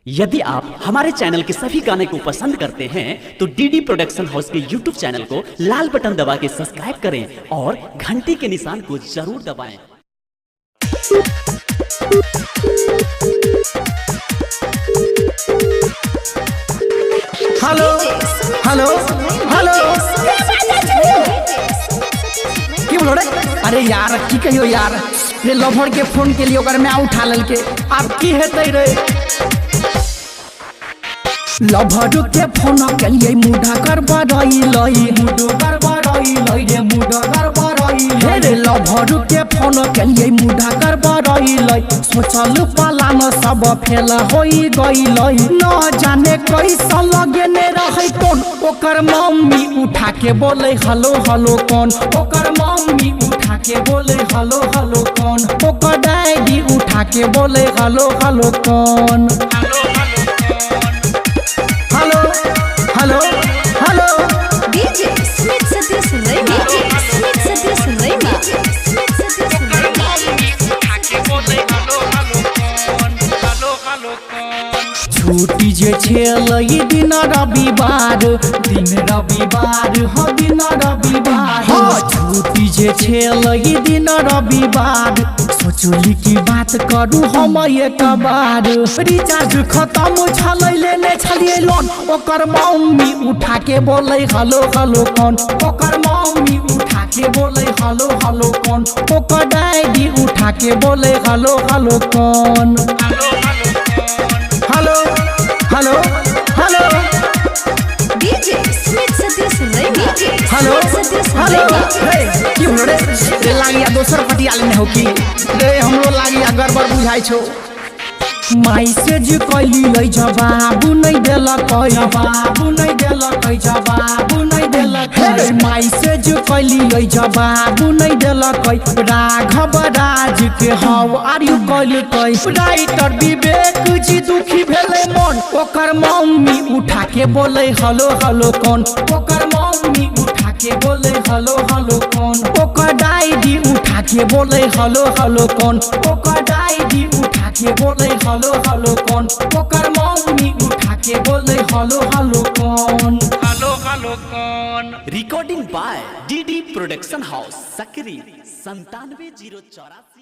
यदि आप हमारे चैनल के सभी गाने को पसंद करते हैं तो डीडी प्रोडक्शन हाउस के यूट्यूब चैनल को लाल बटन दबा के सब्सक्राइब करें और घंटी के निशान को जरूर दबाएं। हेलो हेलो हेलो की बोलो रे? अरे यार की कहियो यार रे लभर के फोन के लिए ओकर मैं उठा लेल के अब की हेतै रे? लभर के फोन के लिए मुढ़ा कर बड़ई लई मुढ़ो कर बड़ई लई रे मुढ़ो कर बड़ई हे रे लभर के फोन के लिए मुढ़ा कर बड़ई लई सोचल पालान सब फेल होई गई लई न जाने कैसा लगे ने रहे कौन ओकर मम्मी उठा के बोले हेलो हेलो कौन ओकर मम्मी उठा के बोले हेलो हेलो कौन ओकर डैडी उठा के बोले हेलो हेलो कौन hello hello hello DJ Smith Satish Rema DJ Smith Satish Rema Smith Satish छुट्टी जे छेल ई दिन रविवार हाँ दिन रविवार हाँ छुट्टी जे छेल ई दिन रविवार सोचली की बात करू हम एक बार रिचार्ज खत्म छलै लेने छलिए लोन ओकर मम्मी उठा के बोले हेलो हेलो कौन ओकर मम्मी उठा के बोले हेलो हेलो कौन ओकर डैडी उठा के बोले हेलो हेलो कौन hello hello hello DJ Smith Satish Rema hello Satish hello Rema हे की होलो रे लागिया दोसर पटियाल में हो की रे हमरो लागिया गड़बड़ बुझाई छो मैसेज कैली लई जवाब नहीं देलक जवाब नहीं देलक जवाब नहीं देलक हे मैसेज कैली लई जवाब नहीं देलक राघव राज के हाउ आर यू कॉल कई राइटर विवेक जी दुखी भेले मन ओकर मम्मी उठा के बोले हेलो हेलो कौन ओकर मम्मी उठा के बोले हेलो हेलो कौन ओकर डैडी उठा के बोले हेलो हेलो कौन ओकर डैडी उठा के बोले हेलो हेलो कौन ओकर मम्मी उठा के बोले हेलो हेलो कौन recording by DD production house Sakri 9704